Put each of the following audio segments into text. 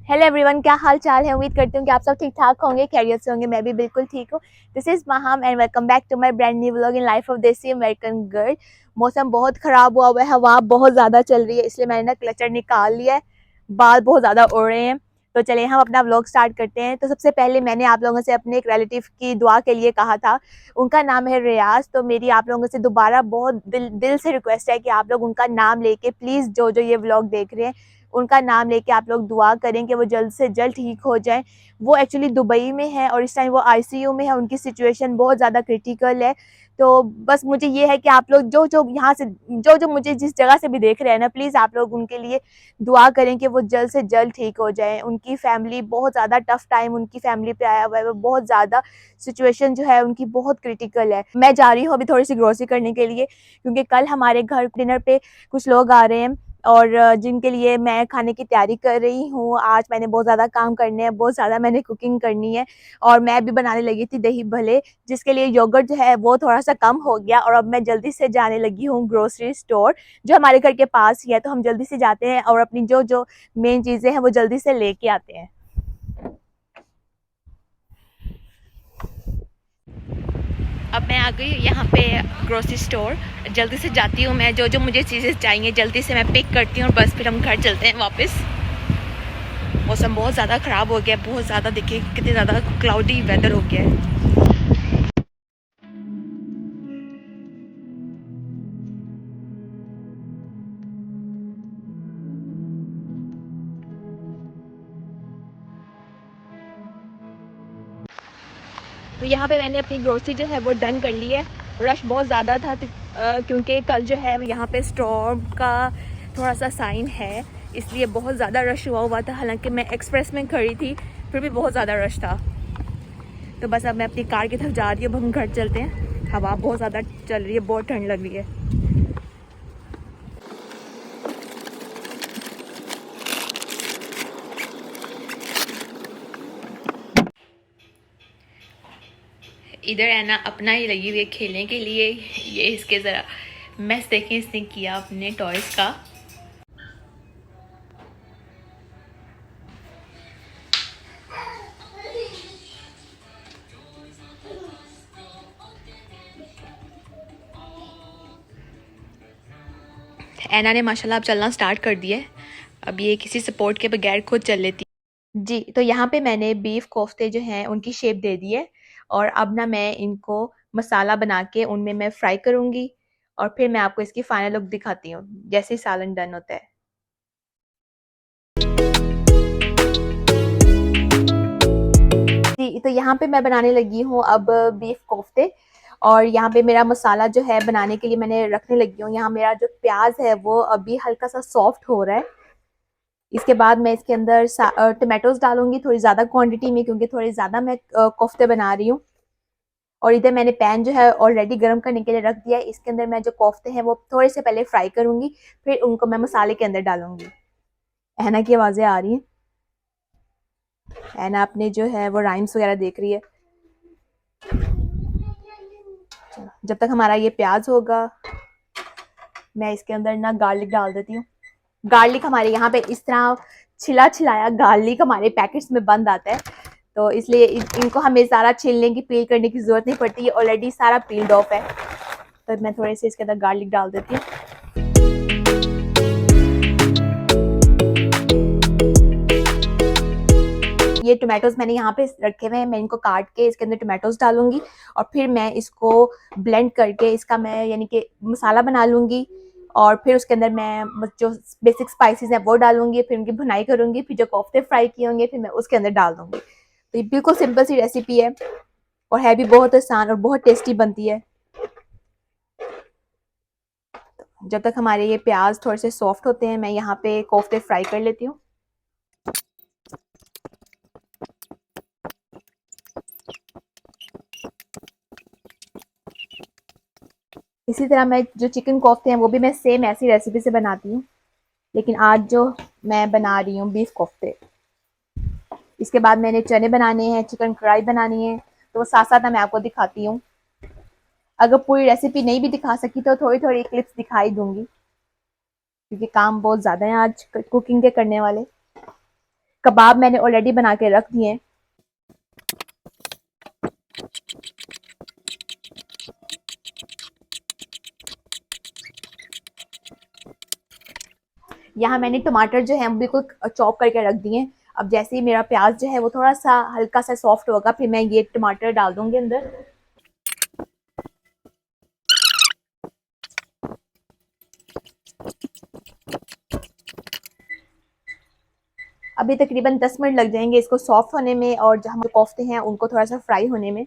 Hello everyone, क्या हाल चाल है। उम्मीद करती हूँ कि आप सब ठीक ठाक होंगे, खैरियत से होंगे। मैं भी बिल्कुल ठीक हूँ। This is Maham and welcome back to my brand new vlog in life of desi American girl. मौसम बहुत खराब हुआ है, हवा बहुत ज़्यादा चल रही है, इसलिए मैंने ना क्लचर निकाल लिया है। बाल बहुत ज़्यादा उड़ रहे हैं। तो चलिए हम अपना व्लॉग स्टार्ट करते हैं। तो सबसे पहले मैंने आप लोगों से अपने एक रिलेटिव की दुआ के लिए कहा था। उनका नाम है रियाज। तो मेरी आप लोगों से दोबारा बहुत दिल से रिक्वेस्ट है कि आप लोग उनका नाम लेके प्लीज़ जो जो ये व्लॉग देख रहे हैं उनका नाम लेके आप लोग दुआ करें कि वो जल्द से जल्द ठीक हो जाएं। वो एक्चुअली दुबई में है और इस टाइम वो आईसीयू में है, उनकी सिचुएशन बहुत ज़्यादा क्रिटिकल है। तो बस मुझे ये है कि आप लोग जो जो यहाँ से जो जो मुझे जिस जगह से भी देख रहे हैं ना, प्लीज़ आप लोग उनके लिए दुआ करें कि वो जल्द से जल्द ठीक हो जाए। उनकी फैमिली बहुत ज़्यादा टफ टाइम उनकी फैमिली पे आया हुआ है, वो बहुत ज़्यादा सिचुएशन जो है उनकी बहुत क्रिटिकल है। मैं जा रही हूँ अभी थोड़ी सी ग्रोसरी करने के लिए, क्योंकि कल हमारे घर डिनर पे कुछ लोग आ रहे हैं और जिनके लिए मैं खाने की तैयारी कर रही हूँ। आज मैंने बहुत ज़्यादा काम करने हैं, बहुत ज़्यादा मैंने कुकिंग करनी है और मैं भी बनाने लगी थी दही भल्ले, जिसके लिए योगर्ट जो है वो थोड़ा सा कम हो गया और अब मैं जल्दी से जाने लगी हूँ ग्रोसरी स्टोर, जो हमारे घर के पास ही है। तो हम जल्दी से जाते हैं और अपनी जो जो मेन चीज़ें हैं वो जल्दी से लेके आते हैं। अब मैं आ गई यहाँ पे ग्रोसरी स्टोर। जल्दी से जाती हूँ मैं, जो जो मुझे चीज़ें चाहिए जल्दी से मैं पिक करती हूँ और बस फिर हम घर चलते हैं वापस। मौसम बहुत ज़्यादा ख़राब हो गया है, बहुत ज़्यादा। देखिए कितने ज़्यादा क्लाउडी वेदर हो गया है। तो यहाँ पे मैंने अपनी ग्रोसरी जो है वो डन कर ली है। रश बहुत ज़्यादा था क्योंकि कल जो है यहाँ पे स्टॉर्म का थोड़ा सा साइन है, इसलिए बहुत ज़्यादा रश हुआ था। हालांकि मैं एक्सप्रेस में खड़ी थी, फिर भी बहुत ज़्यादा रश था। तो बस अब मैं अपनी कार की तरफ जा रही हूँ, अब हम घर चलते हैं। हवा बहुत ज़्यादा चल रही है, बहुत ठंड लग रही है। इधर है ना अपना ही लगी हुई है खेलने के लिए। ये इसके ज़रा मैस देखें इसने किया अपने टॉयज़ का। ऐना ने माशाल्लाह अब चलना स्टार्ट कर दिया है। अब ये किसी सपोर्ट के बगैर खुद चल लेती जी। तो यहाँ पे मैंने बीफ कोफ्ते जो हैं उनकी शेप दे दी है और अब ना मैं इनको मसाला बना के उनमें मैं फ्राई करूँगी और फिर मैं आपको इसकी फाइनल लुक दिखाती हूँ जैसे ही सालन डन होता है। जी, तो यहाँ पे मैं बनाने लगी हूँ अब बीफ कोफ्ते और यहाँ पे मेरा मसाला जो है बनाने के लिए मैंने रखने लगी हूँ। यहाँ मेरा जो प्याज है वो अभी हल्का सा सॉफ्ट हो रहा है। इसके बाद मैं इसके अंदर टमाटोज डालूंगी थोड़ी ज़्यादा क्वांटिटी में, क्योंकि थोड़ी ज़्यादा मैं कोफ्ते बना रही हूँ। और इधर मैंने पैन जो है ऑलरेडी गर्म करने के लिए रख दिया है। इसके अंदर मैं जो कोफ्ते हैं वो थोड़े से पहले फ्राई करूंगी, फिर उनको मैं मसाले के अंदर डालूंगी। ऐना की आवाज़ें आ रही हैं। ऐना अपने जो है वो राइम्स वगैरह देख रही है। जब तक हमारा ये प्याज होगा मैं इसके अंदर ना गार्लिक डाल देती हूँ। गार्लिक हमारे यहाँ पे इस तरह छिला छिलाया गार्लिक हमारे पैकेट्स में बंद आता है, तो इसलिए इनको हमें सारा छीलने की पील करने की जरूरत नहीं पड़ती है, ऑलरेडी सारा पील्ड ऑफ है। तो मैं थोड़े से इसके अंदर गार्लिक डाल देती हूँ। ये टोमेटोज मैंने यहाँ पे रखे हुए हैं, मैं इनको काट के इसके अंदर टोमेटोज डालूंगी और फिर मैं इसको ब्लेंड करके इसका मैं यानी कि मसाला बना लूंगी और फिर उसके अंदर मैं जो बेसिक स्पाइसेस हैं वो डालूंगी, फिर उनकी भुनाई करूंगी, फिर जो कोफ्ते फ्राई किए होंगे फिर मैं उसके अंदर डाल दूंगी। तो ये बिल्कुल सिंपल सी रेसिपी है और है भी बहुत आसान और बहुत टेस्टी बनती है। जब तक हमारे ये प्याज थोड़े से सॉफ्ट होते हैं मैं यहाँ पे कोफ्ते फ्राई कर लेती हूँ। इसी तरह मैं जो चिकन कोफ्ते हैं वो भी मैं सेम ऐसी रेसिपी से बनाती हूँ, लेकिन आज जो मैं बना रही हूँ बीफ कोफ्ते। इसके बाद मैंने चने बनाने हैं, चिकन कढ़ाई बनानी है, तो वो साथ साथ मैं आपको दिखाती हूँ। अगर पूरी रेसिपी नहीं भी दिखा सकी तो थोड़ी थोड़ी क्लिप्स दिखाई दूंगी, क्योंकि काम बहुत ज़्यादा है आज कुकिंग के करने वाले। कबाब मैंने ऑलरेडी बना के रख दिए हैं। यहाँ मैंने टमाटर जो है बिल्कुल चॉप करके रख दिए हैं। अब जैसे ही मेरा प्याज जो है वो थोड़ा सा हल्का सा सॉफ्ट होगा, फिर मैं ये टमाटर डाल दूंगी अंदर। अभी तकरीबन 10 मिनट लग जाएंगे इसको सॉफ्ट होने में और जो हम कोफ्ते हैं उनको थोड़ा सा फ्राई होने में।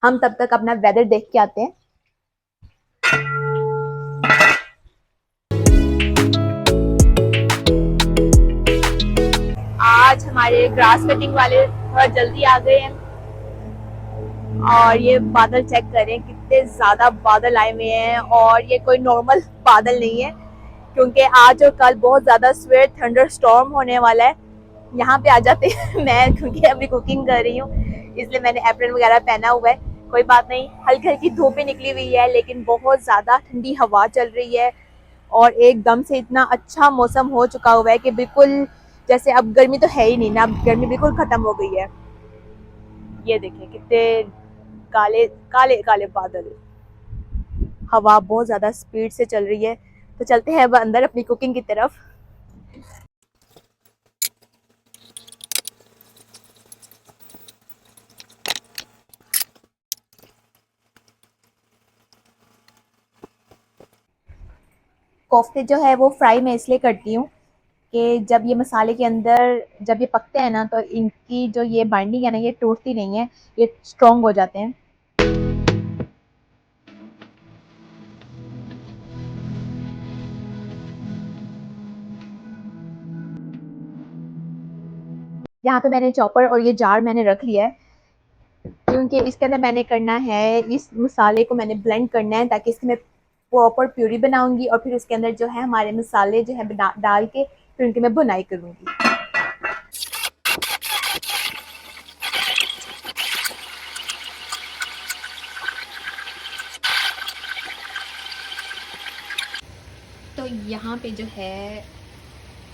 हम तब तक अपना वेदर देख के आते हैं। आज हमारे ग्रास कटिंग वाले थोड़ा जल्दी आ गए हैं और ये बादल चेक करें कितने ज्यादा बादल आए हुए हैं और ये कोई नॉर्मल बादल नहीं है क्योंकि आज और कल बहुत ज्यादा सवेर थंडर स्टॉर्म होने वाला है। यहाँ पे आ जाते हैं मैं क्योंकि अभी कुकिंग कर रही हूँ इसलिए मैंने एप्रन वगैरह पहना हुआ है। कोई बात नहीं, हल्की हल्की धूपें निकली हुई है लेकिन बहुत ज्यादा ठंडी हवा चल रही है और एकदम से इतना अच्छा मौसम हो चुका हुआ है कि बिल्कुल जैसे अब गर्मी तो है ही नहीं ना, अब गर्मी बिल्कुल खत्म हो गई है। ये देखिए कितने काले काले काले बादल, हवा बहुत ज्यादा स्पीड से चल रही है। तो चलते हैं अब अंदर अपनी कुकिंग की तरफ। कोफ्ते जो है वो फ्राई मैं इसलिए करती हूँ कि जब ये मसाले के अंदर जब ये पकते हैं ना तो इनकी जो ये बाइंडिंग है ना ये टूटती नहीं है, ये स्ट्रॉन्ग हो जाते हैं। यहाँ पे मैंने चॉपर और ये जार मैंने रख लिया है क्योंकि इसके अंदर मैंने करना है, इस मसाले को मैंने ब्लेंड करना है ताकि इसकी मैं प्रॉपर प्यूरी बनाऊंगी और फिर उसके अंदर जो है हमारे मसाले जो है डाल के फिर उनकी मैं बुनाई करूंगी। तो यहाँ पे जो है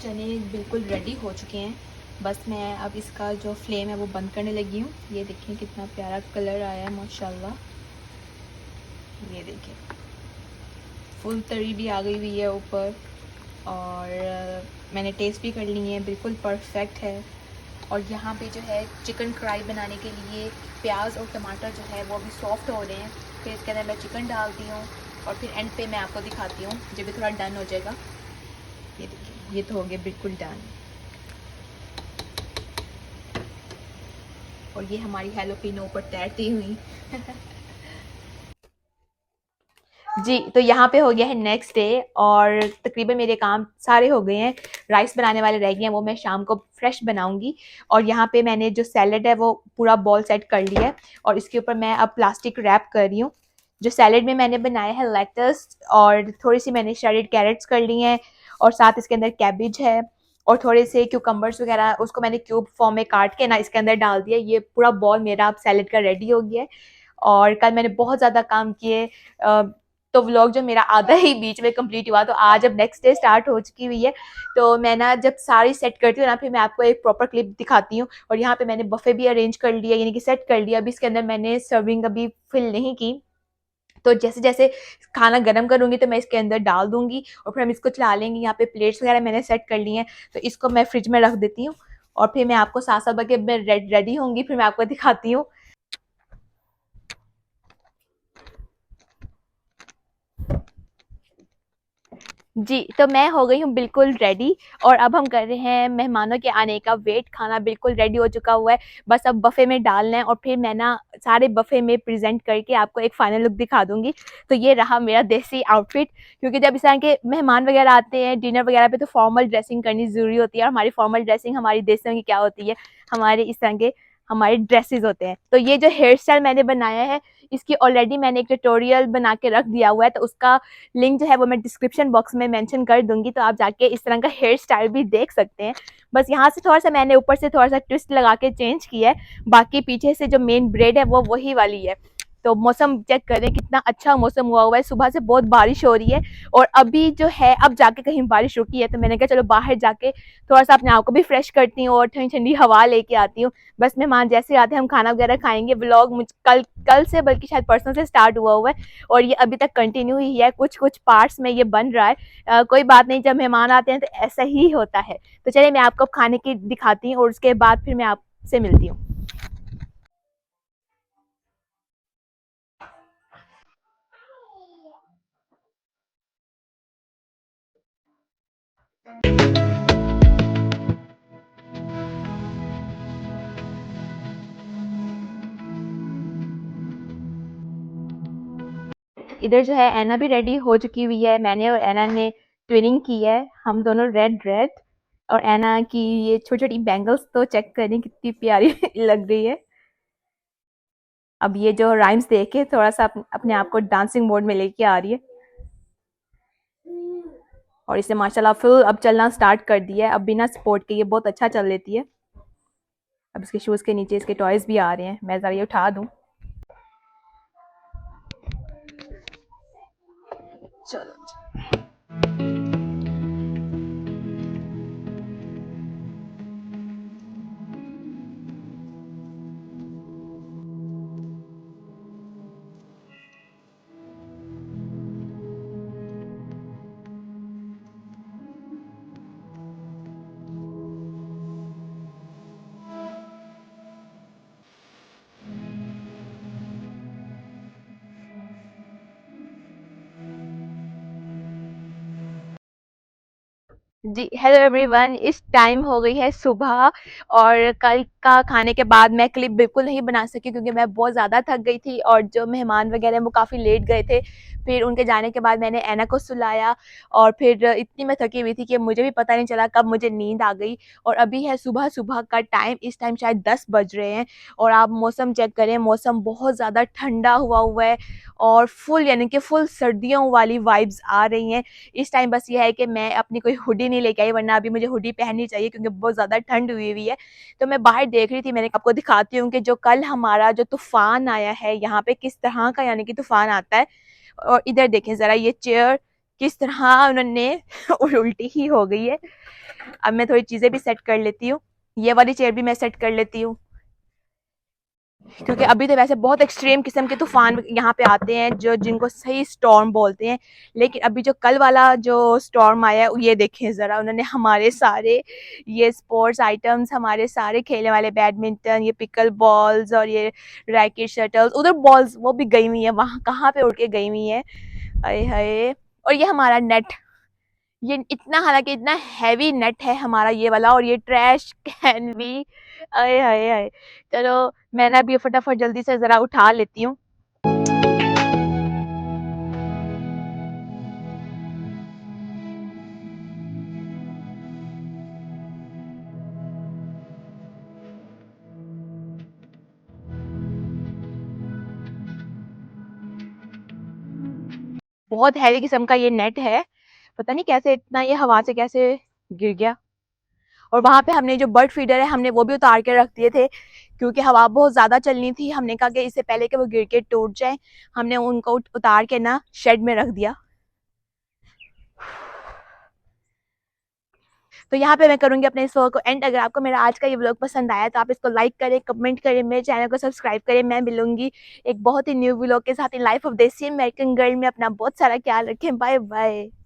चने बिल्कुल रेडी हो चुके हैं, बस मैं अब इसका जो फ्लेम है वो बंद करने लगी हूँ। ये देखिए कितना प्यारा कलर आया है माशाल्लाह। ये देखिए फुल तरी भी आ गई हुई है ऊपर और मैंने टेस्ट भी कर ली है, बिल्कुल परफेक्ट है। और यहाँ पे जो है चिकन कढ़ाई बनाने के लिए प्याज और टमाटर जो है वो अभी सॉफ्ट हो रहे हैं, फिर इसके अंदर मैं चिकन डालती हूँ और फिर एंड पे मैं आपको दिखाती हूँ जब भी थोड़ा डन हो जाएगा। ये देखिए ये तो हो गया बिल्कुल डन। और ये हमारी हैलोपिनो ऊपर तैरती हुई जी। तो यहाँ पे हो गया है नेक्स्ट डे और तकरीबन मेरे काम सारे हो गए हैं, राइस बनाने वाले रह गए हैं, वो मैं शाम को फ्रेश बनाऊंगी। और यहाँ पे मैंने जो सैलड है वो पूरा बॉल सेट कर लिया है और इसके ऊपर मैं अब प्लास्टिक रैप कर रही हूँ। जो सैलड में मैंने बनाया है लेटस और थोड़ी सी मैंने श्रेडेड कैरेट्स कर ली हैं और साथ इसके अंदर कैबिज है और थोड़े से क्यूकम्बर्स वगैरह उसको मैंने क्यूब फॉर्म में काट के ना इसके अंदर डाल दिया। ये पूरा बॉल मेरा अब सैलड का रेडी हो गया है। और कल मैंने बहुत ज़्यादा काम किए तो व्लॉग जो मेरा आधा ही बीच में कंप्लीट हुआ, तो आज अब नेक्स्ट डे स्टार्ट हो चुकी हुई है। तो मैं ना जब सारी सेट करती हूँ ना फिर मैं आपको एक प्रॉपर क्लिप दिखाती हूँ। और यहाँ पे मैंने बफे भी अरेंज कर लिया यानी कि सेट कर लिया। अभी इसके अंदर मैंने सर्विंग अभी फिल नहीं की, तो जैसे जैसे खाना गर्म करूंगी तो मैं इसके अंदर डाल दूंगी और फिर हम इसको चला लेंगे। यहाँ पे प्लेट्स वगैरह मैंने सेट कर ली हैं तो इसको मैं फ्रिज में रख देती हूँ और फिर मैं आपको साथ साथ बल्कि मैं रेडी होंगी फिर मैं आपको दिखाती हूँ। जी, तो मैं हो गई हूँ बिल्कुल रेडी और अब हम कर रहे हैं मेहमानों के आने का वेट। खाना बिल्कुल रेडी हो चुका हुआ है, बस अब बफ़े में डालना है और फिर मैं ना सारे बफ़े में प्रेजेंट करके आपको एक फाइनल लुक दिखा दूँगी। तो ये रहा मेरा देसी आउटफिट, क्योंकि जब इस तरह के मेहमान वगैरह आते हैं डिनर वगैरह पे तो फॉर्मल ड्रेसिंग करनी ज़रूरी होती है। और हमारी फॉर्मल ड्रेसिंग हमारी देसियों की क्या होती है, हमारे इस तरह के हमारे ड्रेसेस होते हैं। तो ये जो हेयर स्टाइल मैंने बनाया है इसकी ऑलरेडी मैंने एक ट्यूटोरियल बना के रख दिया हुआ है, तो उसका लिंक जो है वो मैं डिस्क्रिप्शन बॉक्स में मेंशन कर दूंगी, तो आप जाके इस तरह का हेयर स्टाइल भी देख सकते हैं। बस यहाँ से थोड़ा सा मैंने ऊपर से थोड़ा सा ट्विस्ट लगा के चेंज किया है, बाकी पीछे से जो मेन ब्रेड है वो वही वाली है। तो मौसम चेक करें कितना अच्छा मौसम हुआ हुआ है, सुबह से बहुत बारिश हो रही है और अभी जो है अब जाके कहीं बारिश रुकी है, तो मैंने कहा चलो बाहर जाके थोड़ा सा अपने आप को भी फ्रेश करती हूँ और ठंडी ठंडी हवा लेके आती हूँ। बस मेहमान जैसे आते हैं हम खाना वगैरह खाएंगे। व्लॉग मुझ कल कल से बल्कि शायद परसों से स्टार्ट हुआ हुआ है और ये अभी तक कंटिन्यू ही है, कुछ कुछ पार्ट्स में ये बन रहा है। कोई बात नहीं, जब मेहमान आते हैं तो ऐसा ही होता है। तो चलिए मैं आपको खाने की दिखाती हूँ और उसके बाद फिर मैं आपसे मिलती हूँ। इधर जो है ऐना भी रेडी हो चुकी हुई है। मैंने और ऐना ने ट्विनिंग की है, हम दोनों रेड रेड। और ऐना की ये छोटी छोटी बैंगल्स तो चेक करें कितनी प्यारी लग रही है। अब ये जो राइम्स देख के थोड़ा सा अपने आप को डांसिंग मोड में लेके आ रही है और इसे माशाल्लाह फुल अब चलना स्टार्ट कर दिया है। अब बिना सपोर्ट के ये बहुत अच्छा चल लेती है। अब इसके शूज के नीचे इसके टॉयज भी आ रहे हैं, मैं जरा ये उठा दूं। चलो जी, हेलो एवरीवन। इस टाइम हो गई है सुबह और कल का खाने के बाद मैं क्लिप बिल्कुल नहीं बना सकी क्योंकि मैं बहुत ज़्यादा थक गई थी और जो मेहमान वगैरह वो काफ़ी लेट गए थे। फिर उनके जाने के बाद मैंने ऐना को सुलाया और फिर इतनी मैं थकी हुई थी कि मुझे भी पता नहीं चला कब मुझे नींद आ गई। और अभी है सुबह सुबह का टाइम, इस टाइम शायद 10 बज रहे हैं और आप मौसम चेक करें, मौसम बहुत ज़्यादा ठंडा हुआ है और फुल यानी कि फुल सर्दियों वाली वाइब्स आ रही हैं। इस टाइम बस ये है कि मैं अपनी कोई हुडी नहीं लेके आई, वरना अभी मुझे हुडी पहननी चाहिए क्योंकि बहुत ज़्यादा ठंड हुई हुई है। तो मैं बाहर देख रही थी, मैंने आपको दिखाती हूँ कि जो कल हमारा जो तूफ़ान आया है यहाँ पे किस तरह का यानी कि तूफ़ान आता है। और इधर देखें ज़रा ये चेयर किस तरह उन्होंने उल्टी ही हो गई है। अब मैं थोड़ी चीज़ें भी सेट कर लेती हूँ, ये वाली चेयर भी मैं सेट कर लेती हूँ क्योंकि अभी तो वैसे बहुत एक्सट्रीम किस्म के तूफान यहाँ पे आते हैं जो जिनको सही स्टॉर्म बोलते हैं। लेकिन अभी जो कल वाला जो स्टॉर्म आया है ये देखें ज़रा, उन्होंने हमारे सारे ये स्पोर्ट्स आइटम्स, हमारे सारे खेलने वाले बैडमिंटन, ये पिकल बॉल्स और ये रैकेट शटल्स, उधर बॉल्स वो भी गई हुई हैं, वहाँ कहाँ पे उड़ के गई हुई हैं। अरे हाय। और ये हमारा नेट, ये इतना हालांकि इतना हैवी नेट है हमारा ये वाला, और ये ट्रैश कैन भी। अरे हाय हाय। चलो मैं ना अभी फटाफट जल्दी से जरा उठा लेती हूँ। बहुत हैवी किस्म का ये नेट है, पता नहीं कैसे इतना ये हवा से कैसे गिर गया। और वहां पे हमने जो बर्ड फीडर है हमने वो भी उतार के रख दिए थे क्योंकि हवा बहुत ज्यादा चलनी थी। हमने कहा कि इससे पहले कि वो गिर के टूट जाए, हमने उनको उतार के ना शेड में रख दिया। तो यहाँ पे मैं करूंगी अपने इस व्लॉग को एंड। अगर आपको मेरा आज का ये व्लॉग पसंद आया तो आप इसको लाइक करें, कमेंट करें, मेरे चैनल को सब्सक्राइब करें। मैं मिलूंगी एक बहुत ही न्यू व्लॉग के साथ in life of desi American girl में। अपना बहुत सारा ख्याल रखें। Bye bye.